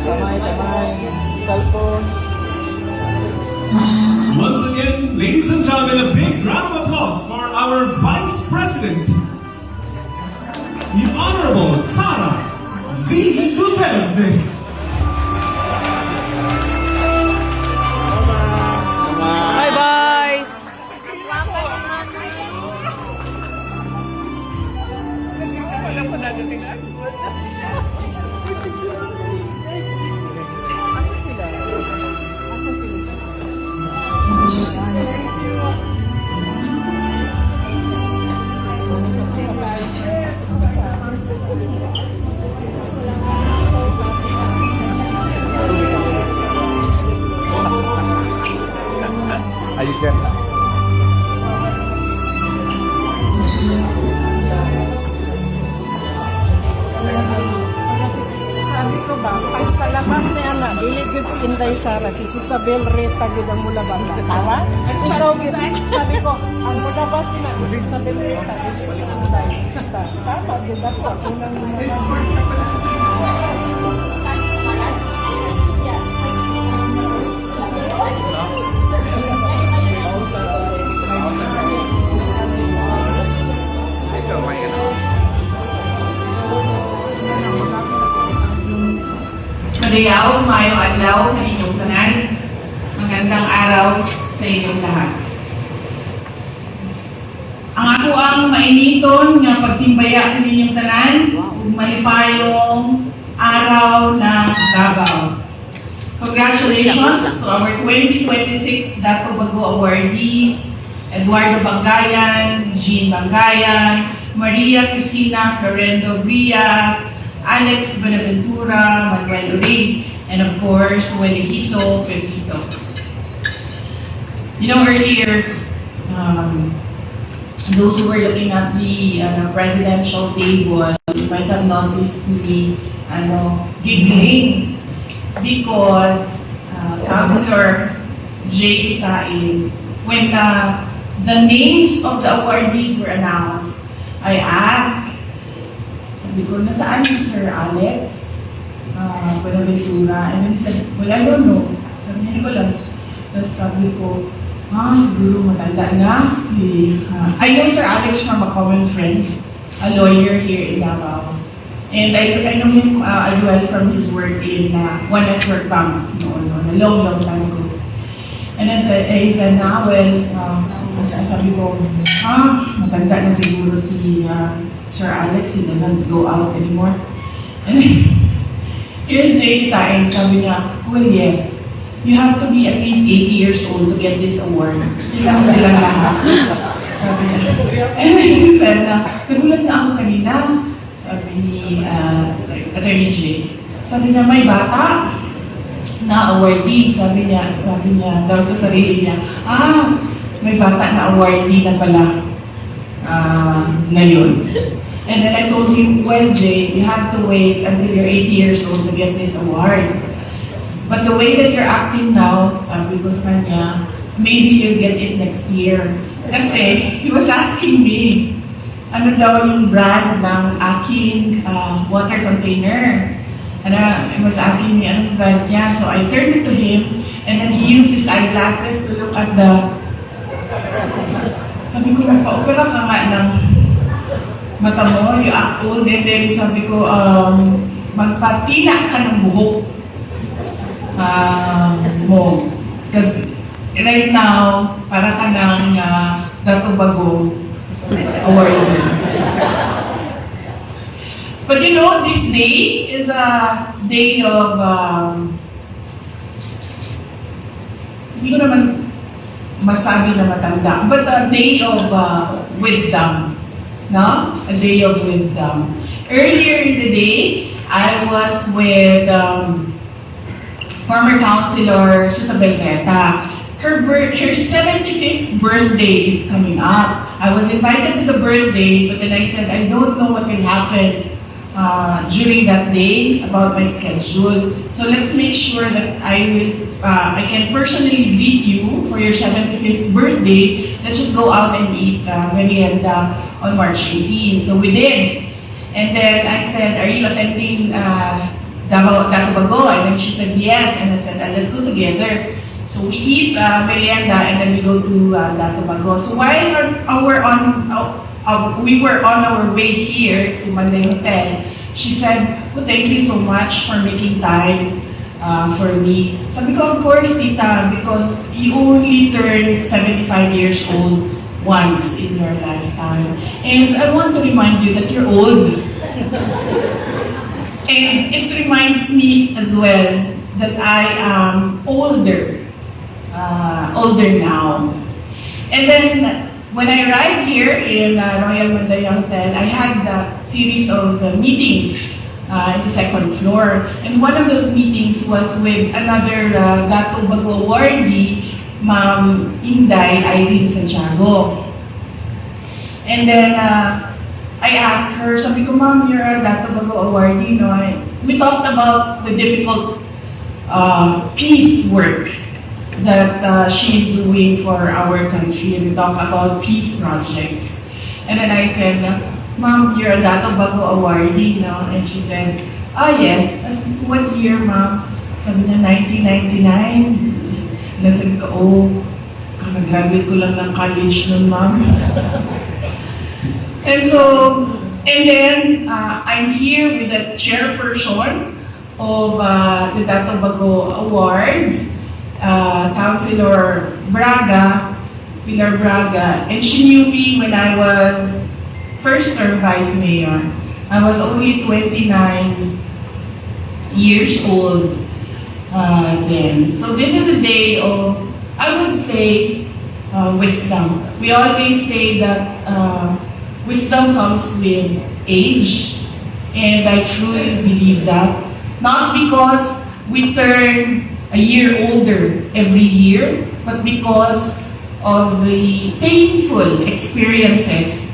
Cellphone. Once again, ladies and gentlemen, a big round of applause for our Vice President, the Honorable Sara Z. Duterte. Bye bye. Asa sila? Asa sila? Ayos yan. Sabi ko ba, pag sa labas ni Ana, dili good si Inday Sara, si Susabel Reta gud ang mulabas na tara. Ikaw gid, sabi ko, ang mulabas nila si Susabel Reta, dili si Inday. Tama gud ako, unang Madayaw, mayong adlaw sa inyong tanan. Magandang araw sa inyong lahat. Ang ako ang mainiton nga pagtimbaya sa inyong tanan ug malipayong araw ng Davao. Congratulations to our 2026 Dato Bago awardees, Eduardo Bangayan, Jean Bangayan, Maria Cristina Florendo Brias, Alex Buenaventura, Manuel Urig, and of course, Wenejito Pepito. You know, earlier, those who were looking at the presidential table, you might have noticed me giggling because Councilor Jay Kitain, when the names of the awardees were announced, I asked, sabi ko, nasaan si Sir Alex Buenaventura? And then he said, well, I don't know. Sabi niya, ko lang. Tapos sabi ko, siguro matanda na. I know Sir Alex from a common friend, a lawyer here in Davao. And I know him as well from his work in One Network Bank, a long time ago. And then he said, sabi ko, matanda na siguro si Sir Alex, he doesn't go out anymore. And then, here's Jay Kitain, sabi niya, well, yes, you have to be at least 80 years old to get this award. Ilang sila lahat. Sabi niya. And then he said, nagulat na ako kanina, sabi ni Attorney Jay. Sabi niya, may bata na awardee. Sabi niya daw sa sarili niya, may bata na awardee na pala ngayon. And then I told him, well, Jay, you have to wait until you're 80 years old to get this award. But the way that you're acting now, sabi ko sa kanya, maybe you'll get it next year. Kasi he was asking me, ano daw yung brand ng aking water container. And he was asking me, anong brand niya? So I turned it to him, and then he used his eyeglasses to look at the... Sabi ko, pa-opera ka nga ng mata mo, you act old. And then sabi ko, magpatina ka ng buhok mo. Because right now, para ka ng Dato Bago awardee. But you know, this day is a day of, hindi ko naman masabi na matanda, but a day of wisdom. No? A day of wisdom. Earlier in the day, I was with former Councilor Susabel Reta. Her 75th birthday is coming up. I was invited to the birthday, but then I said, I don't know what will happen during that day about my schedule. So let's make sure that I can personally greet you for your 75th birthday. Let's just go out and eat merienda on March 18. So we did. And then I said, are you attending Davao Bago? And then she said, yes. And I said, let's go together. So we eat merienda and then we go to Davao Bago. So while we were on our way here to Manday Hotel, she said, well, thank you so much for making time for me. Sabi ko, of course, tita, because you only turn 75 years old once in your lifetime. And I want to remind you that you're old. And it reminds me as well that I am older now. And then when I arrived here in Royal Mandaluyong Hotel, I had a series of meetings in the second floor. And one of those meetings was with another Dato Bago awardee, Ma'am Inday Irene Santiago. And then I asked her, sabi ko, Ma'am, you're a Dato Bago awardee, no? We talked about the difficult peace work that she's doing for our country, and we talked about peace projects. And then I said, Ma'am, you're a Dato Bago awardee, no? And she said, yes. I said, what year, Ma'am? Sabi niya, 1999. Nasabi ko, kakagraduate ko lang ng college nun, Ma'am. And then I'm here with the chairperson of the Dato Bago Awards, Councilor Braga, Pilar Braga, and she knew me when I was first term vice mayor. I was only 29 years old then. So this is a day of, I would say, wisdom. We always say that wisdom comes with age, and I truly believe that. Not because we turn a year older every year, but because of the painful experiences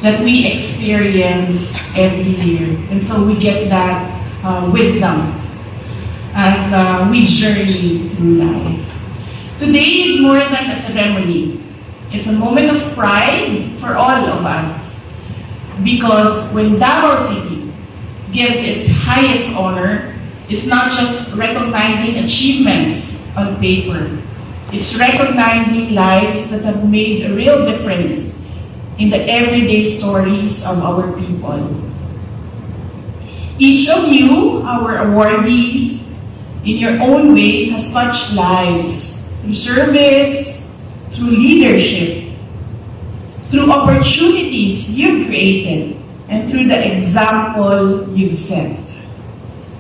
that we experience every year. And so we get that wisdom as we journey through life. Today is more than a ceremony. It's a moment of pride for all of us. Because when Davao City gives its highest honor, it's not just recognizing achievements on paper. It's recognizing lives that have made a real difference in the everyday stories of our people. Each of you, our awardees, in your own way, has touched lives through service, through leadership, through opportunities you've created, and through the example you've set.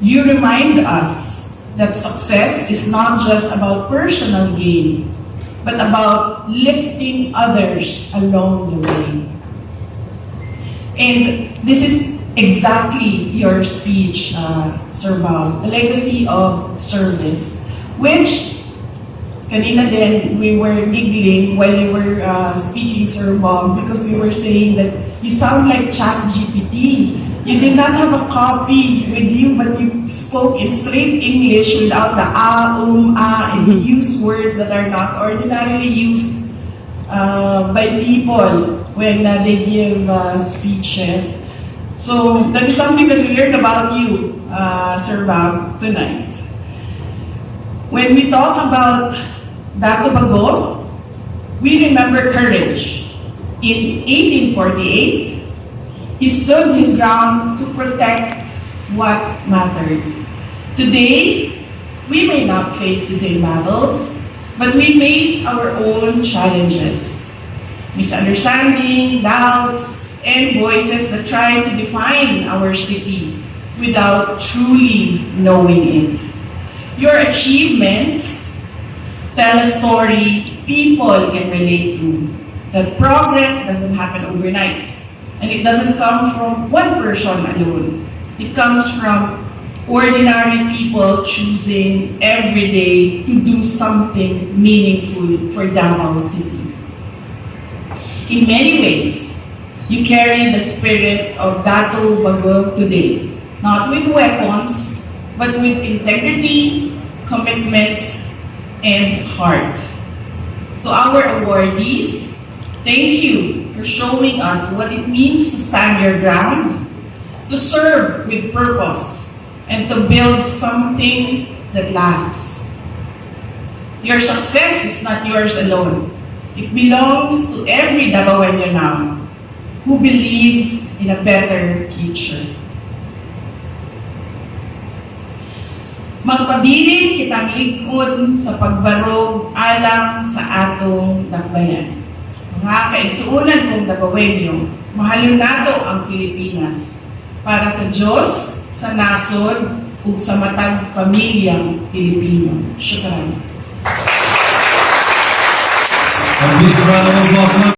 You remind us that success is not just about personal gain, but about lifting others along the way. And this is exactly your speech, Sir Bob, a legacy of service, which kanina din we were giggling while you were speaking, Sir Bob, because we were saying that you sound like ChatGPT. You did not have a copy with you, but you spoke in straight English without the and you used words that are not ordinarily used by people when they give speeches. So that is something that we learned about you, Sir Bob, tonight. When we talk about Dato Bago, we remember courage. In 1848, he stood his ground to protect what mattered. Today, we may not face the same battles, but we face our own challenges. Misunderstanding, doubts, and voices that try to define our city without truly knowing it. Your achievements tell a story people can relate to, that progress doesn't happen overnight. And it doesn't come from one person alone. It comes from ordinary people choosing every day to do something meaningful for Davao City. In many ways, you carry the spirit of Dato Bago today, not with weapons, but with integrity, commitment, and heart. To our awardees, thank you for showing us what it means to stand your ground, to serve with purpose, and to build something that lasts. Your success is not yours alone. It belongs to every Dabawenyo now who believes in a better future. Magpabilin kitang likod sa pagbarog alang sa atong dakbayan. Mga kaigsuunan kong Dabawenyo, mahalon nato ang Pilipinas para sa Diyos, sa nasod, ug sa matag pamilyang Pilipino. Syukran. A big round of applause.